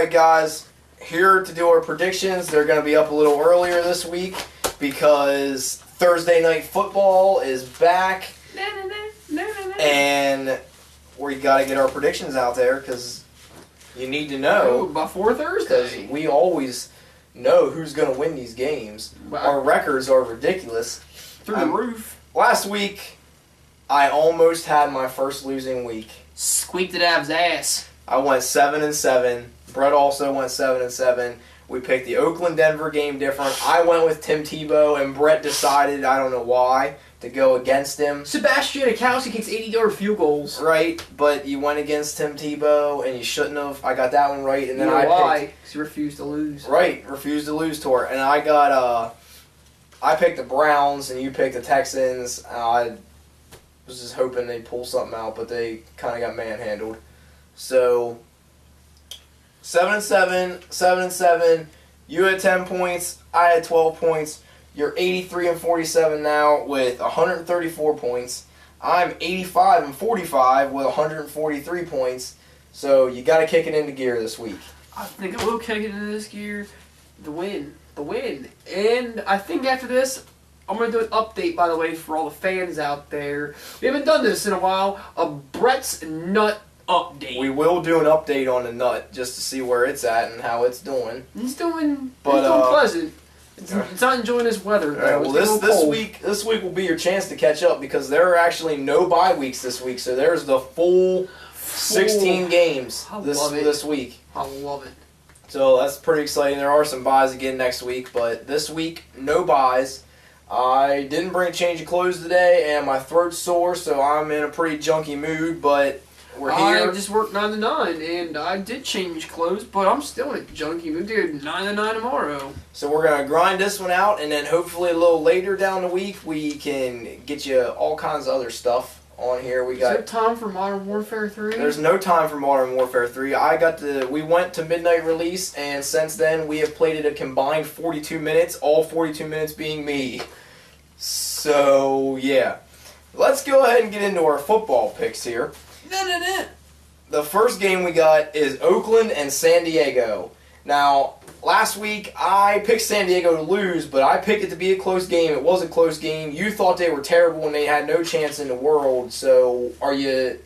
right, guys. Here to do our predictions. They're going to be up a little earlier this week because Thursday Night Football is back. And we got to get our predictions out there because you need to know. Before Thursday. Because we always know who's going to win these games. Our records are ridiculous. Through the roof. Last week, I almost had my first losing week. Squeaked it out of his ass. I went 7-7. Brett also went 7-7. We picked the Oakland-Denver game different. I went with Tim Tebow, and Brett decided, I don't know why, to go against him. Sebastian Janikowski kicks 80-yard field goals. Right, but you went against Tim Tebow, and you shouldn't have. I got that one right, and then why? Because he refused to lose. Right, refused to lose to her. And I got, I picked the Browns, and you picked the Texans. I was just hoping they'd pull something out, but they kind of got manhandled. So 7-7, 7-7. You had 10 points. I had 12 points. You're 83-47 now with 134 points. I'm 85-45 with 143 points. So you got to kick it into gear this week. I think I will kick it into this gear. The win. And I think after this, I'm going to do an update, by the way, for all the fans out there. We haven't done this in a while. A Brett's Nut update. We will do an update on the nut just to see where it's at and how it's doing. It's doing pleasant. It's not enjoying this weather. Right, well, this week will be your chance to catch up because there are actually no bye weeks this week, so there's the full 16 games this week. I love it. So that's pretty exciting. There are some buys again next week, but this week no buys. I didn't bring a change of clothes today, and my throat's sore, so I'm in a pretty junky mood, but we're here. I just worked 9 to 9, and I did change clothes, but I'm still in a junky mood. Dude, 9 to 9 tomorrow. So we're going to grind this one out, and then hopefully a little later down the week, we can get you all kinds of other stuff on here. Is there time for Modern Warfare 3? There's no time for Modern Warfare 3. We went to midnight release, and since then we have played it a combined 42 minutes, all 42 minutes being me. So, yeah. Let's go ahead and get into our football picks here. The first game we got is Oakland and San Diego. Now, last week I picked San Diego to lose, but I picked it to be a close game. It was a close game. You thought they were terrible and they had no chance in the world. So, are you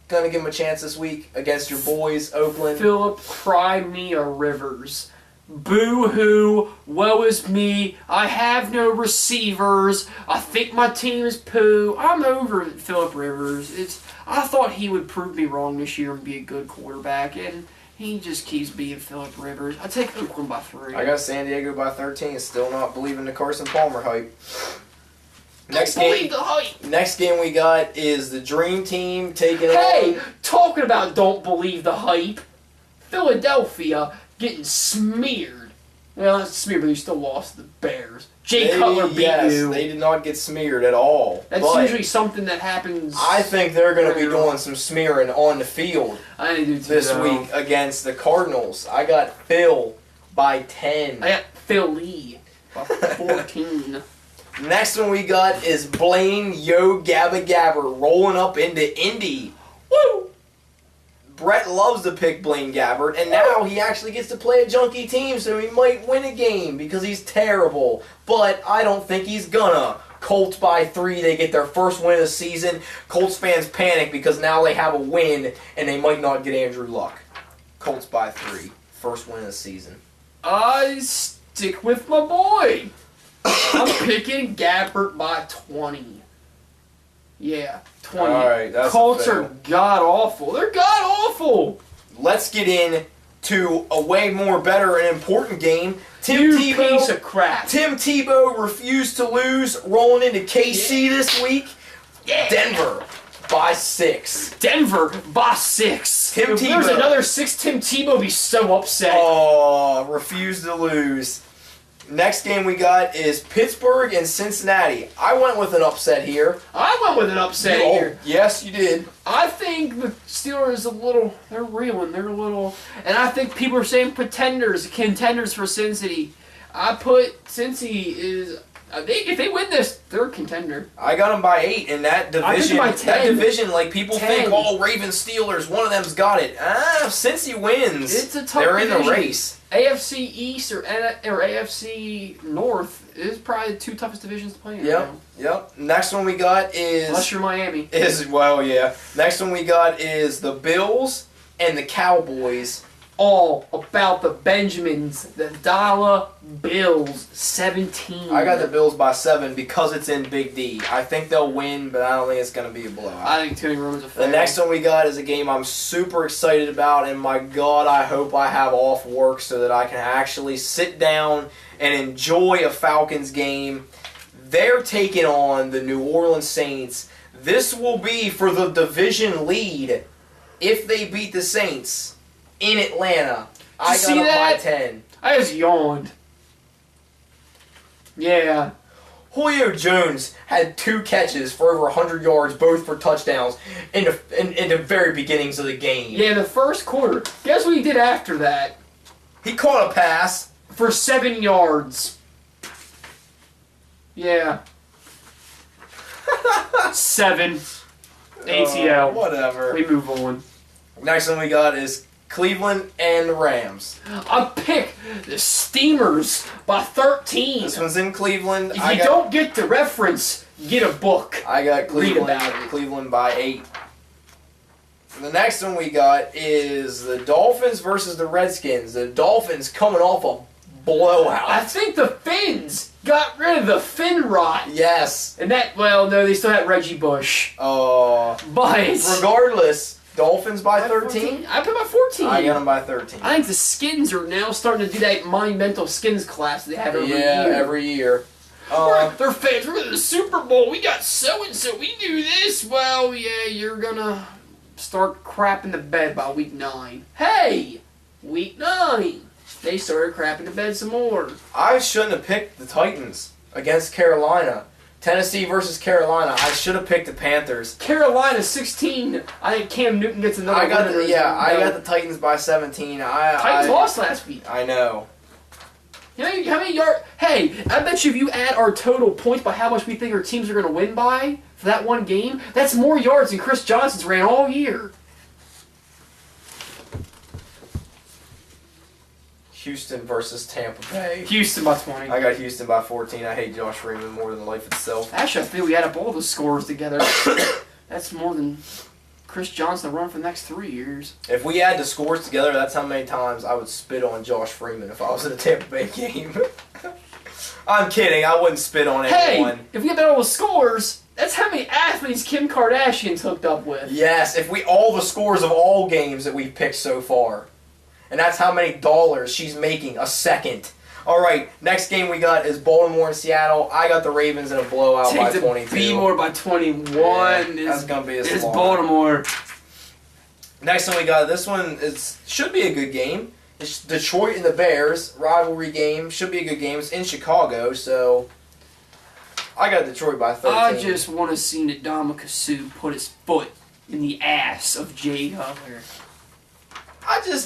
going to give them a chance this week against your boys, Oakland? Philip, cry me a rivers. Boo-hoo, woe is me, I have no receivers, I think my team is poo. I'm over Philip Rivers. I thought he would prove me wrong this year and be a good quarterback, and he just keeps being Philip Rivers. I take Oakland by 3. I got San Diego by 13, still not believing the Carson Palmer hype. Next game we got is the Dream Team taking on... Hey, talking about don't believe the hype, Philadelphia getting smeared. Well, not smeared, but you still lost to the Bears. Cutler beat you. They did not get smeared at all. That's usually something that happens. I think they're going to be doing some smearing on the field this week against the Cardinals. I got Phil by 10. I got Philly by 14. Next one we got is Blaine Yo Gabba Gabber rolling up into Indy. Woo! Brett loves to pick Blaine Gabbert, and now he actually gets to play a junky team, so he might win a game because he's terrible. But I don't think he's gonna. Colts by 3, they get their first win of the season. Colts fans panic because now they have a win, and they might not get Andrew Luck. Colts by 3, first win of the season. I stick with my boy. I'm picking Gabbert by 20. Yeah, 20. All right, that's Colts are god-awful. They're god-awful. Let's get in to a way more better and important game. Piece of crap. Tim Tebow refused to lose, rolling into KC this week. Yeah. Denver by 6. Denver by 6. If there's another 6, Tim Tebow would be so upset. Oh, refused to lose. Next game we got is Pittsburgh and Cincinnati. I went with an upset here. I went with an upset here. Yes, you did. I think the Steelers they're reeling. They're a little, and I think people are saying contenders for Cincy. I put Cincy is If they win this, they're a contender. I got them by 8 in that I think division. by That 10. division, like people 10. think, oh, Ravens, Steelers, one of them's got it. Cincy wins. It's a tough They're in the division. race. AFC East or AFC North is probably the two toughest divisions to play in. Yep, Right now. yep. Next one we got Unless you're Miami. Next one we got is the Bills and the Cowboys. All about the Benjamins, the Dollar Bills, 17. I got the Bills by 7 because it's in Big D. I think they'll win, but I don't think it's going to be a blowout. I think Tony Romo's a The fan. next one we got is a game I'm super excited about, and my God, I hope I have off work so that I can actually sit down and enjoy a Falcons game. They're taking on the New Orleans Saints. This will be for the division lead if they beat the Saints in Atlanta. I got see them by that? 10. I just yawned. Yeah. Julio Jones had 2 catches for over 100 yards, both for touchdowns, in the very beginnings of the game. Yeah, the first quarter. Guess what he did after that? He caught a pass. For 7 yards. Yeah. 7. ATL. Whatever. We move on. Next one we got is Cleveland and the Rams. I pick the Steamers by 13. This one's in Cleveland. If you don't get the reference, get a book. I got Cleveland, about it. Cleveland by 8. The next one we got is the Dolphins versus the Redskins. The Dolphins coming off a blowout. I think the Finns got rid of the fin rot. Yes. And that, well, no, they still had Reggie Bush. But Regardless, Dolphins by 13. I put by 14. I got them by 13. I think the Skins are now starting to do that monumental Skins class they have every year. Every year. They're fans. We're going to the Super Bowl. We got so-and-so. We do this. Well, yeah, you're going to start crapping the bed by week 9. Hey! Week 9. They started crapping the bed some more. I shouldn't have picked the Titans against Carolina. Tennessee versus Carolina. I should have picked the Panthers. Carolina 16. I think Cam Newton gets another I got win. I got the Titans by 17. Titans lost last week. I know. You know how many yards? Hey, I bet you if you add our total points by how much we think our teams are going to win by for that one game, that's more yards than Chris Johnson's ran all year. Houston versus Tampa Bay. Houston by 20. I got Houston by 14. I hate Josh Freeman more than life itself. Actually, I feel we add up all the scores together. That's more than Chris Johnson run for the next 3 years. If we add the scores together, that's how many times I would spit on Josh Freeman if I was in a Tampa Bay game. I'm kidding. I wouldn't spit on anyone. Hey, if we get all the scores, that's how many athletes Kim Kardashian's hooked up with. Yes, if we all the scores of all games that we've picked so far. And that's how many dollars she's making a second. All right, next game we got is Baltimore and Seattle. I got the Ravens in a blowout by 22. B-more by 21. That's going to be a It's slaughter. Baltimore. Next one we got, this one should be a good game. It's Detroit and the Bears, rivalry game. Should be a good game. It's in Chicago, so I got Detroit by 13. I just want to see Ndamukong Suh put his foot in the ass of Jay Cutler.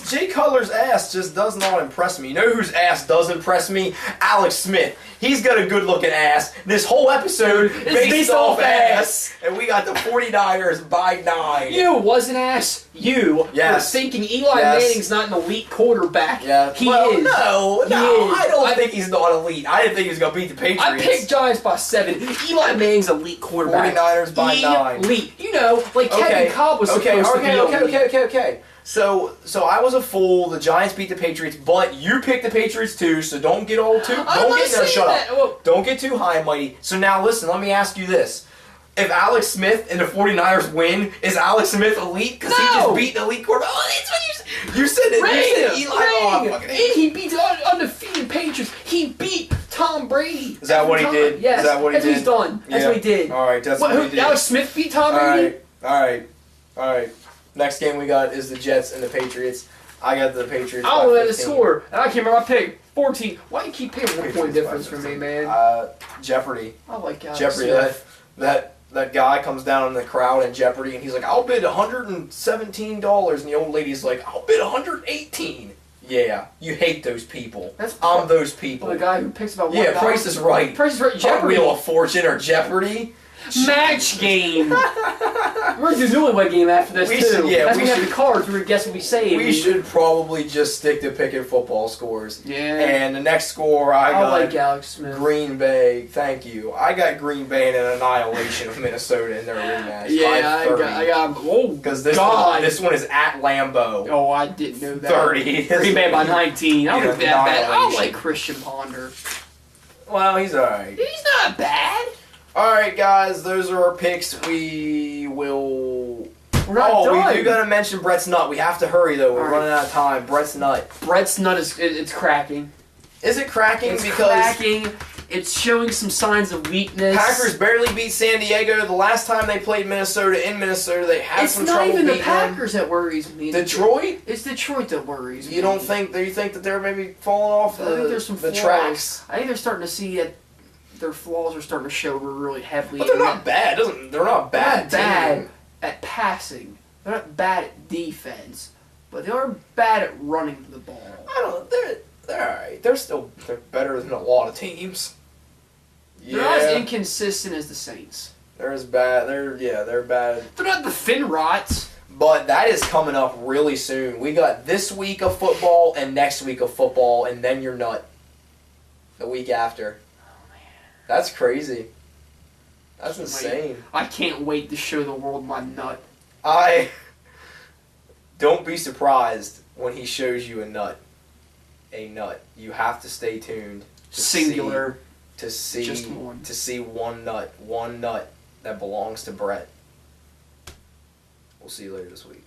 Jay Cutler's ass just does not impress me. You know whose ass does impress me? Alex Smith. He's got a good looking ass. This whole episode is based off ass. And we got the 49ers by 9. You know who was an ass? You Yes. were thinking Eli Yes. Manning's not an elite quarterback. Yeah. He well, is. No, He I is. don't think he's not elite. I didn't think he was going to beat the Patriots. I picked Giants by 7. Eli Manning's elite quarterback. 49ers by 9. Elite. You know, like Kevin Cobb was supposed to be elite. Okay. So I was a fool. The Giants beat the Patriots, but you picked the Patriots too. So don't get all too. Shut up. Don't get too high and mighty. So now listen. Let me ask you this: if Alex Smith and the 49ers win, is Alex Smith elite because he just beat the elite quarterback? Oh, that's what you said. You said it. You said Eli. Oh, And he beat the undefeated Patriots. He beat Tom Brady. Is that what he did? Yes. Is that what he that's did? What he's done. That's what he did. All right. That's what he did. Alex Smith beat Tom Brady. All right. Next game we got is the Jets and the Patriots. I got the Patriots. I don't know the 15. score. And I can't remember. I picked 14. Why do you keep picking 1 point difference from me, man? Jeopardy. I like Alex Jeopardy. Smith. That guy comes down in the crowd in Jeopardy and he's like, I'll bid $117. And the old lady's like, I'll bid $118. Yeah, you hate those people. That's I'm those people. the guy who picks about Yeah, $1. Price is Right. Price is Right. Jeopardy. Jeopardy. Wheel of Fortune or Jeopardy. Match game. We're gonna do newlywed game after this We too. should- yeah, That's we when we have should- the cards. We're gonna guess what we say. We should probably just stick to picking football scores. Yeah. And the next score I I got like Alex Smith. Green Bay. Thank you. I got Green Bay in an annihilation of Minnesota in their rematch. Yeah, I got. Oh Because God. this one is at Lambeau. Oh, I didn't know that. 30. Green Bay by 19. I don't Yeah, think that bad. I annihilation. like Christian Ponder. Well, he's alright. He's not bad. Alright, guys, those are our picks. We will. We're not done. we do gotta mention Brett's Nut. We have to hurry though. We're All right. running out of time. Brett's Nut. Brett's nut is it's cracking. Is it cracking? It's Because cracking. It's showing some signs of weakness. Packers barely beat San Diego. The last time they played Minnesota in Minnesota, they had It's some not trouble even the beating them. Packers that worries me. Detroit? It's Detroit that worries me. You don't think? Do you think that they're maybe falling off I think there's some the flaws. tracks? I think they're starting to see that their flaws are starting to show really heavily. But they're not bad. They're not bad. They're not bad team. at passing. They're not bad at defense, but they are bad at running the ball. I don't. They're all right. They're better than a lot of teams. They're not as Yeah, inconsistent as the Saints. they're as bad. They're bad. They're not the Finrots. But that is coming up really soon. We got this week of football and next week of football, and then you're nut. The week after. Oh man, That's crazy. That's insane. I can't wait to show the world my nut. I don't be surprised when he shows you a nut. A nut. You have to stay tuned. To Singular. See, Just one. To see one nut that belongs to Brett. We'll see you later this week.